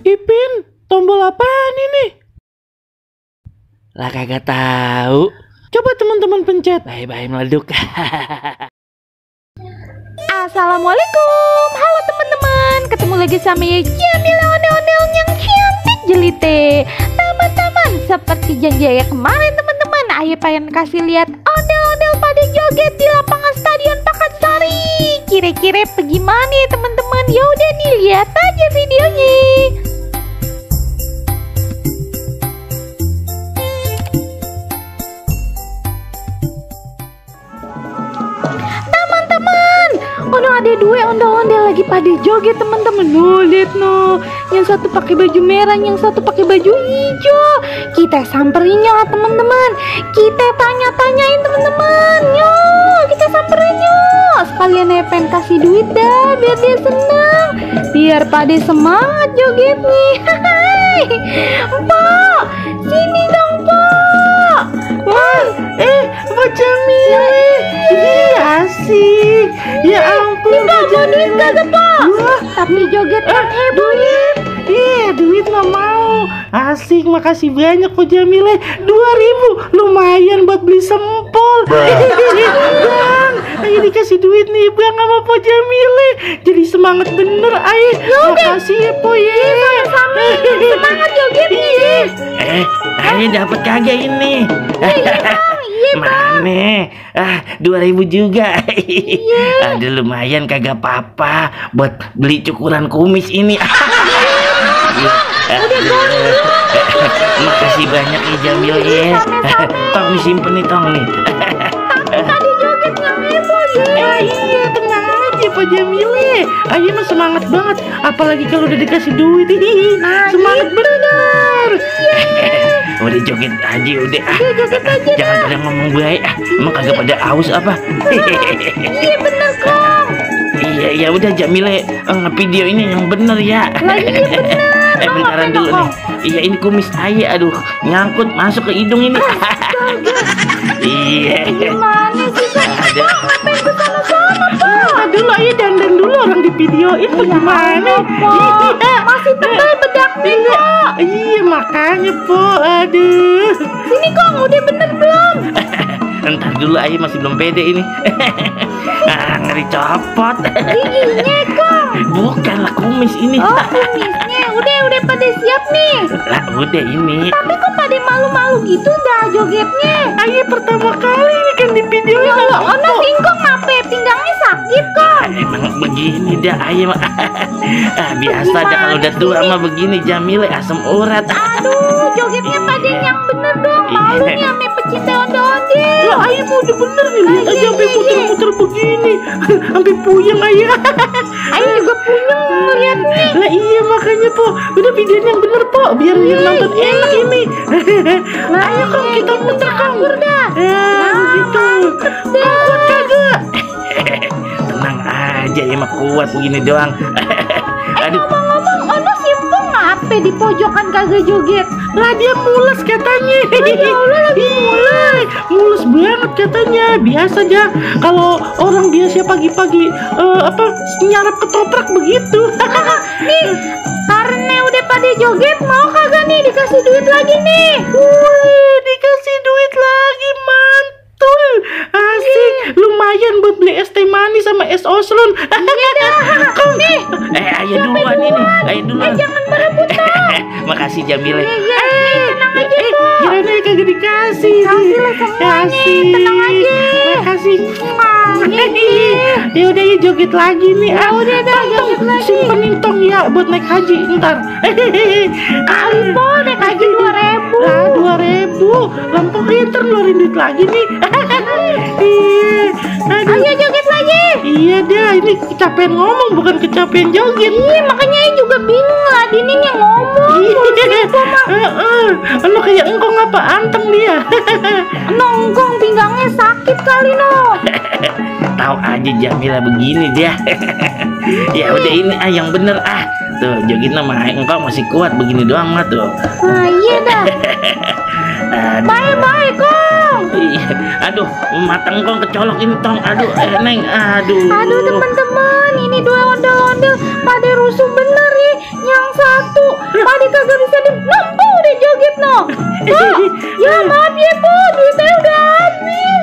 Ipin, tombol apaan ini? Lah kagak tahu. Coba teman-teman pencet. Bye-bye meleduk. Assalamualaikum. Halo teman-teman. Ketemu lagi sama Jamila ondel-ondel yang cantik jelite. Teman-teman, seperti janji ya kemarin teman-teman, Ayo pengen kasih lihat ondel-ondel pada joget di lapangan Stadion Pakansari. Kira-kira bagaimana ya teman-teman? Yaudah nih, lihat aja videonya. Ada dua ondel-ondel lagi pada joget teman-teman. No, lihat no. Yang satu pakai baju merah, yang satu pakai baju hijau. Kita samperin ya teman-teman. Kita tanya-tanyain teman-teman. Yo, kita samperin yo. Sekalian Epen kasih duit dah biar dia senang. Biar pada semangat joget nih. Hai. Pak, sini dong, Pak. Wah, Pak Jamil. Asik. Ya ampun, Pak, mau duit kagak, Pak? Tapi joget kan heboh nih. Duit nggak mau. Asik, makasih banyak Pak Jamil. 2.000 lumayan buat beli sempol. Bang, ayo dikasih duit nih Bang sama Pak Jamil. Jadi semangat bener, ayo. Makasih ya Po ya. Sama-sama, semangat joget nih. Ayo dapat kagak ini? Iya Bang. Mana? 2.000 juga. Aduh lumayan kagak apa-apa buat beli cukuran kumis ini. Makasih banyak ya Jamil ya. Tong nih simpen nih Tong nih. Tadi joget yang heboh ya. Iya, tenang aja Pak Jamil. Ayo mah semangat banget. Apalagi kalau udah dikasih duit. Semangat bener. Udah joget aja udah. Jangan pada ngomong baik. Emang kagak pada aus apa? Iya bener kok. Iya ya udah Jamile nge-video ini yang bener ya. Iya bener. Bentaran dulu nih. Iya ini kumis ayah, aduh nyangkut masuk ke hidung ini. Iya. Gimana sih Pak? Ngapain ke sana-sana Pak? Dulu ayo dandan dulu orang di videoin gimana? Masih tebal bedaknya kok. Iya makanya Po, aduh. Sini Kong, udah bener belum? Ntar dulu ayah masih belum pede ini. Ngeri copot. Giginya Kong. Bukan lah kumis ini. Oh kumisnya, udah pada siap nih. Lah udah ini. Tapi kok pada malu-malu gitu dah jogetnya? Ayah pertama kali ini kan di video. Ya Allah, ono singkong ngapain? Pinggangnya sakit kok. Emang begini dah ayah mah. Biasa dah kalau udah tua mah begini Jamile asam urat. Aduh, jogetnya pada yang bener dong. Malunya ame pecinta ondel-ondel. Lah ayah mau udah bener nih, lihat aja sampai muter-muter begini. Sampai puyeng ayah. Ayah juga puyeng ngeliatnya. Lah iya makanya Po, udah videonya yang bener Po, biar yang nonton enak ini. Nah ayo Kong kita muter Kong. Dah. Begitu. Kuat kagak? Tenang aja ya mah kuat begini doang. Aduh. Ngomong-ngomong, ono simpong ngapain di pojokan kagak joget? Lah dia mules katanya. Ya Allah lagi mulai. Mulus banget katanya. Biasa aja kalau orang biasa pagi-pagi nyarap ketoprak begitu. Nih, karena udah pada joget, mau kagak nih dikasih duit lagi nih? Wih, dikasih duit lagi, mantul. Asik, lumayan buat beli es teh manis sama es oslun. Iya dah. Nih, Ayo duluan ini. Ayo duluan. jangan berebutan. Makasih Jamile. Iya, tenang aja kok. Kirain kagak dikasih. Kasih lah semuanya, tenang aja. Makasih. Iya. Ya udah ya joget lagi nih. Ya udah dah, joget lagi. Simpenin Tong ya buat naik haji ntar. Kali po, naik haji 2.000. Lah 2.000. Lampau ntar ngeluarin duit lagi nih. Aduh. Ayo joget lagi. Iya dah, ini kecapean ngomong bukan kecapean joget. Iya, makanya Ayah juga bingung lah, Dini yang ngomong. Lo kayak engkong apa anteng dia. Nongkrong pinggangnya sakit kali no. Tahu aja Jamila begini dia. Ya udah ini yang bener Tuh joget nama engkau masih kuat begini doang mah tuh. Nah iya dah. Bye-bye Kong. Iya. Aduh, mata engkau kecolok ini Tong. Aduh, Neng. Aduh. Aduh teman-teman, ini dua ondel-ondel pada rusuh bener nih. Yang waktu. Padi kagak bisa nempuh deh joget no. Ya maaf ya Bu, duitnya udah habis.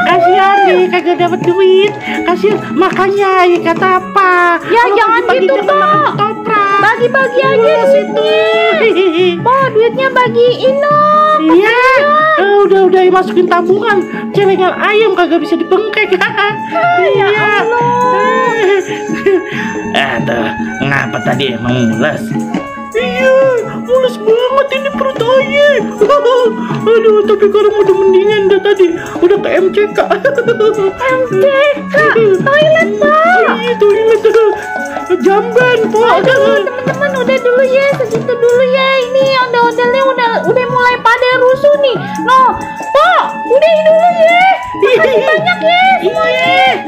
Kasihan nih kagak dapat duit. Kasihan makanya ya kata apa? Ya jangan gitu toh. Bagi-bagi aja duitnya. Po, duitnya bagiin dong. Iya. Udah masukin tabungan. Celengan ayam kagak bisa dibengkek. Ya Allah. Tuh, ngapa tadi emang mules? Iya, mules banget ini perut ayah. Aduh, tapi sekarang udah mendingan dah tadi. Udah ke MCK. MCK? Toilet, Pak? Iya, toilet. Jamban, Pak. Teman-teman udah dulu ya, segitu dulu ya. Ini ondel-ondelnya udah mulai pada rusuh nih. No, Pak, udah dulu ya. Makasih banyak ya semuanya.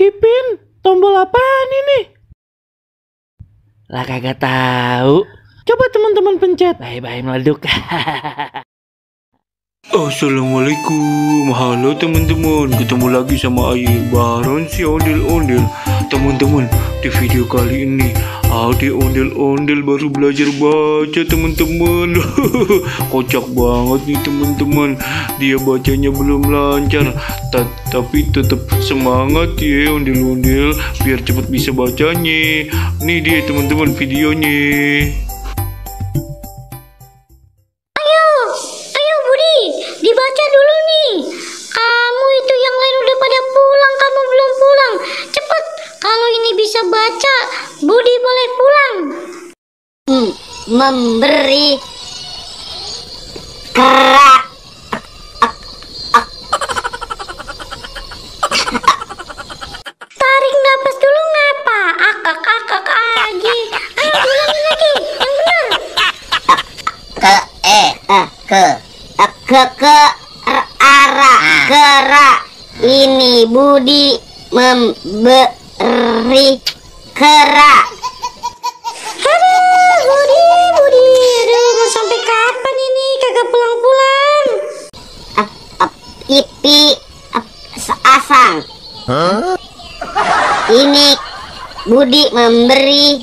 Ipin, tombol apaan ini? Lah kagak tahu. Coba teman-teman pencet. Bye-bye meleduk. Assalamualaikum, halo teman-teman, ketemu lagi sama Aye Baron si ondel-ondel. Teman-teman, di video kali ini Ade ondel-ondel baru belajar baca teman-teman. Kocak banget nih teman-teman. Dia bacanya belum lancar, tapi tetap semangat ya ondel-ondel biar cepat bisa bacanya. Nih dia teman-teman videonya. Dibaca dulu nih. Kamu itu yang lain udah pada pulang, kamu belum pulang. Cepet, kalau ini bisa baca, Budi boleh pulang. Memberi kerak. Tarik napas dulu ngapa? Akak aja. Ayo ulangin lagi, yang benar. Kerak. Ini Budi memberi kerak. Aduh, Budi. Aduh, mau sampai kapan ini kagak pulang-pulang? Pipi seasang. Ini Budi memberi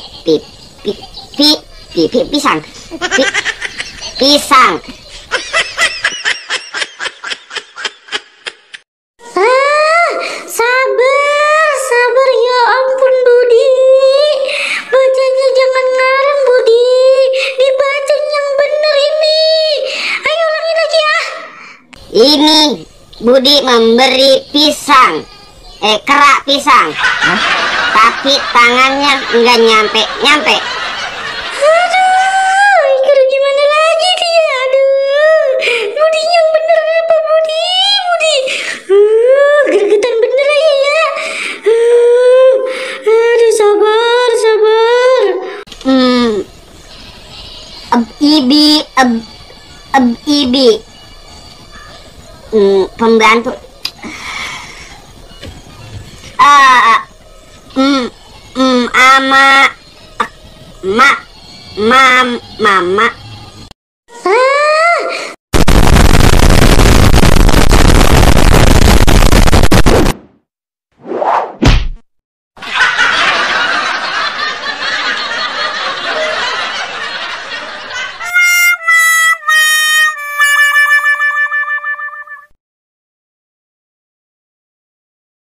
pisang. Pisang. Sabar ya ampun Budi. Bacanya jangan ngarang Budi. Dibaca yang bener ini. Ayo ulangin lagi ya. Ini Budi memberi pisang. Kerak pisang. Tapi tangannya enggak nyampe. Aduh, kerja gimana lagi dia? Aduh, Budi yang bener apa Budi? Gregetan bener aja ya. Aduh, sabar. Ibi. Pembantu. Ama. Mama.